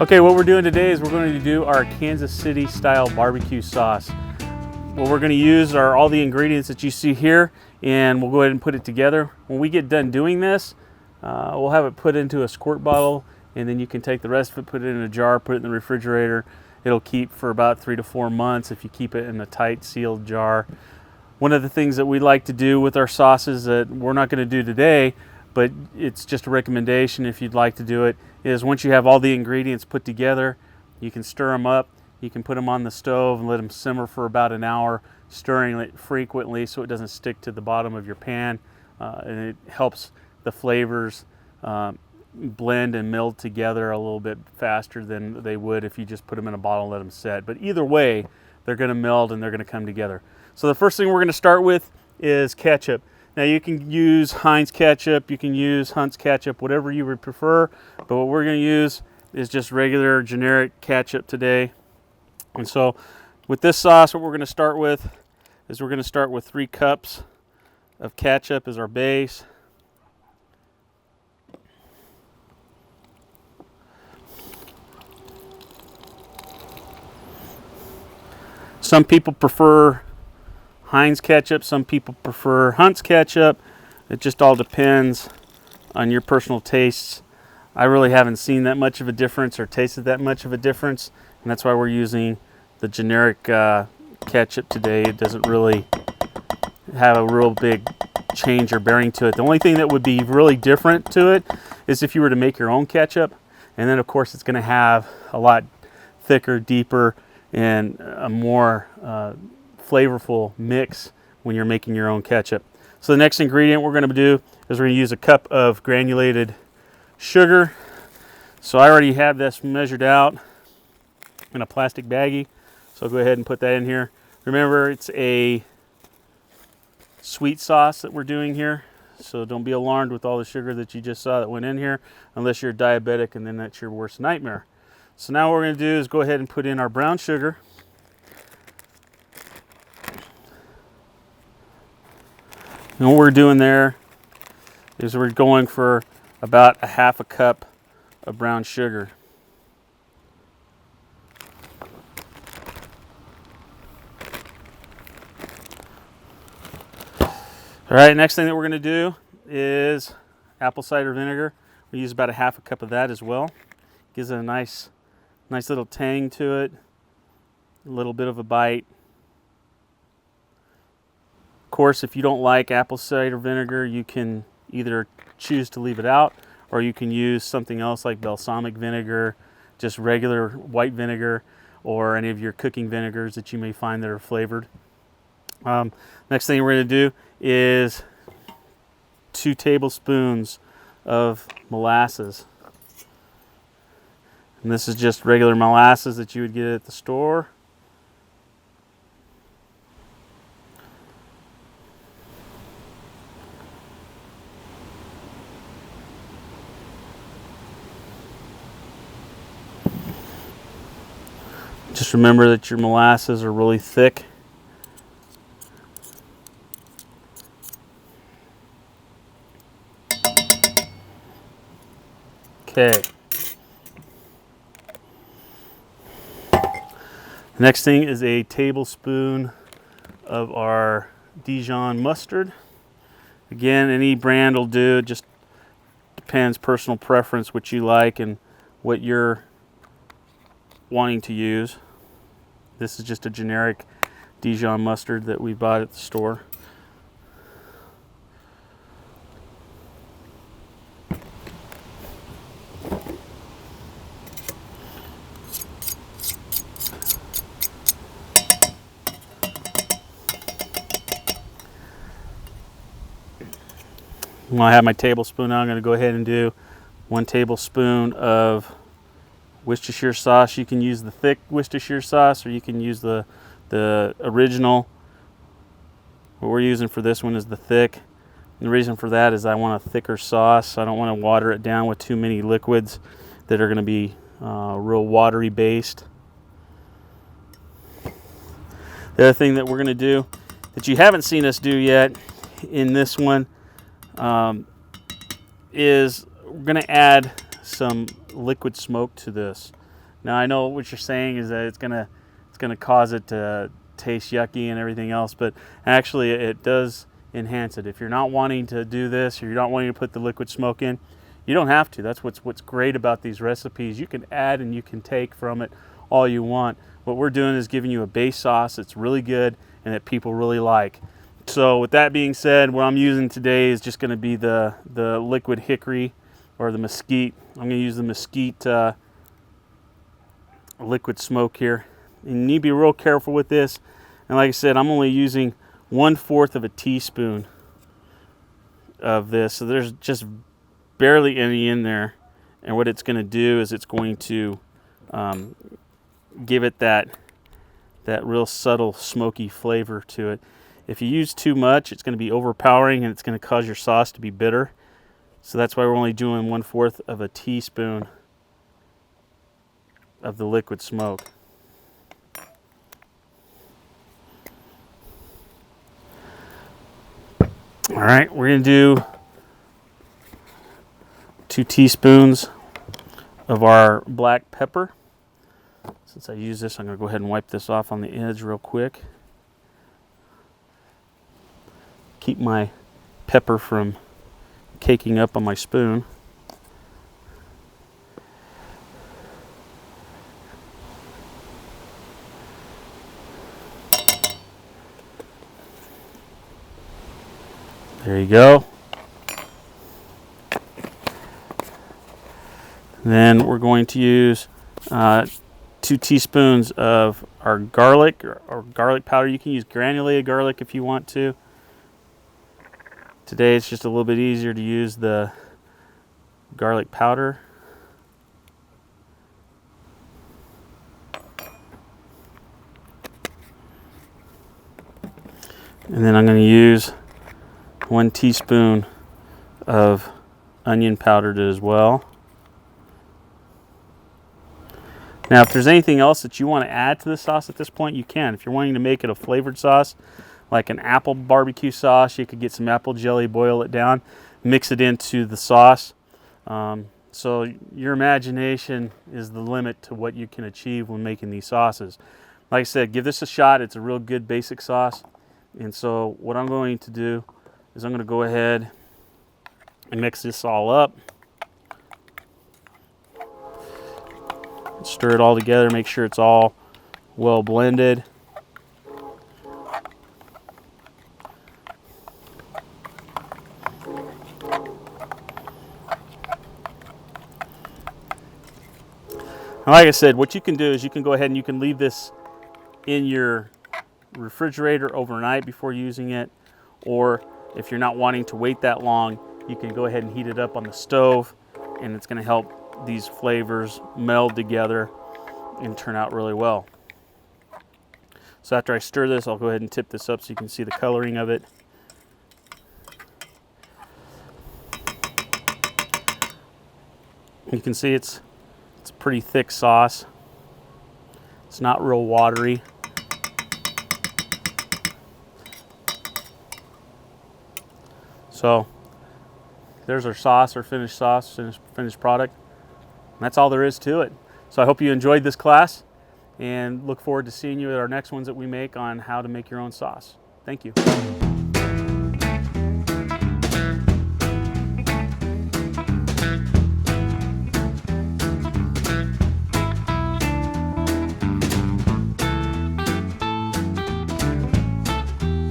Okay, what we're doing today is we're going to do our Kansas City style barbecue sauce. What we're going to use are all the ingredients that you see here, and we'll go ahead and put it together. When we get done doing this, we'll have it put into a squirt bottle, and then you can take the rest of it, put it in a jar, put it in the refrigerator. It'll keep for about 3 to 4 months if you keep it in a tight sealed jar. One of the things that we like to do with our sauces that we're not going to do today, but it's just a recommendation if you'd like to do it, is once you have all the ingredients put together, you can stir them up. You can put them on the stove and let them simmer for about an hour, stirring it frequently so it doesn't stick to the bottom of your pan, and it helps the flavors blend and meld together a little bit faster than they would if you just put them in a bottle and let them set. But either way, they're going to meld and they're going to come together. So the first thing we're going to start with is ketchup. Now you can use Heinz ketchup, you can use Hunt's ketchup, whatever you would prefer, but what we're going to use is just regular generic ketchup today. And so with this sauce, what we're going to start with is we're going to start with 3 cups of ketchup as our base. Some people prefer Heinz ketchup, some people prefer Hunt's ketchup. It just all depends on your personal tastes. I really haven't seen that much of a difference or tasted that much of a difference, and that's why we're using the generic ketchup today. It doesn't really have a real big change or bearing to it. The only thing that would be really different to it is if you were to make your own ketchup, and then of course it's going to have a lot thicker, deeper, and a more flavorful mix when you're making your own ketchup. So the next ingredient we're going to do is we're going to use a cup of granulated sugar. So I already have this measured out in a plastic baggie, so I'll go ahead and put that in here. Remember, it's a sweet sauce that we're doing here, so don't be alarmed with all the sugar that you just saw that went in here unless you're diabetic, and then that's your worst nightmare. So now what we're going to do is go ahead and put in our brown sugar. And what we're doing there is we're going for about a half a cup of brown sugar. All right, next thing that we're going to do is apple cider vinegar. We use about a half a cup of that as well. Gives it a nice little tang to it, a little bit of a bite. Of course, if you don't like apple cider vinegar, you can either choose to leave it out, or you can use something else like balsamic vinegar, just regular white vinegar, or any of your cooking vinegars that you may find that are flavored. Next thing we're going to do is 2 tablespoons of molasses. And this is just regular molasses that you would get at the store. Just remember that your molasses are really thick. Okay. Next thing is a tablespoon of our Dijon mustard. Again, any brand will do. It just depends, personal preference, what you like and what you're wanting to use. This is just a generic Dijon mustard that we bought at the store. When I have my tablespoon now, I'm going to go ahead and do 1 tablespoon of Worcestershire sauce. You can use the thick Worcestershire sauce, or you can use the original. What we're using for this one is the thick. And the reason for that is I want a thicker sauce. I don't want to water it down with too many liquids that are going to be real watery based. The other thing that we're going to do that you haven't seen us do yet in this one is we're going to add some liquid smoke to this. Now I know what you're saying is that it's gonna cause it to taste yucky and everything else, but actually it does enhance it. If you're not wanting to do this, or you're not wanting to put the liquid smoke in, you don't have to. That's what's great about these recipes. You can add and you can take from it all you want. What we're doing is giving you a base sauce that's really good and that people really like. So with that being said, what I'm using today is just going to be the liquid hickory or the mesquite. I'm going to use the mesquite liquid smoke here. And you need to be real careful with this. And like I said, I'm only using 1/4 of a teaspoon of this. So there's just barely any in there. And what it's going to do is it's going to give it that real subtle smoky flavor to it. If you use too much, it's going to be overpowering and it's going to cause your sauce to be bitter. So that's why we're only doing 1/4 of a teaspoon of the liquid smoke. All right, we're going to do 2 teaspoons of our black pepper. Since I use this, I'm going to go ahead and wipe this off on the edge real quick. Keep my pepper from caking up on my spoon. There you go. Then we're going to use 2 teaspoons of our garlic or garlic powder. You can use granulated garlic if you want to. Today it's just a little bit easier to use the garlic powder. And then I'm going to use 1 teaspoon of onion powder as well. Now, if there's anything else that you want to add to the sauce at this point, you can. If you're wanting to make it a flavored sauce, like an apple barbecue sauce, you could get some apple jelly, boil it down, mix it into the sauce. So your imagination is the limit to what you can achieve when making these sauces. Like I said, give this a shot. It's a real good basic sauce. And so what I'm going to do is I'm going to go ahead and mix this all up. Stir it all together, make sure it's all well blended. And like I said, what you can do is you can go ahead and you can leave this in your refrigerator overnight before using it, or if you're not wanting to wait that long, you can go ahead and heat it up on the stove, and it's going to help these flavors meld together and turn out really well. So after I stir this, I'll go ahead and tip this up so you can see the coloring of it. You can see it's a pretty thick sauce. It's not real watery. So there's our sauce, our finished sauce, finished product. And that's all there is to it. So I hope you enjoyed this class and look forward to seeing you at our next ones that we make on how to make your own sauce. Thank you.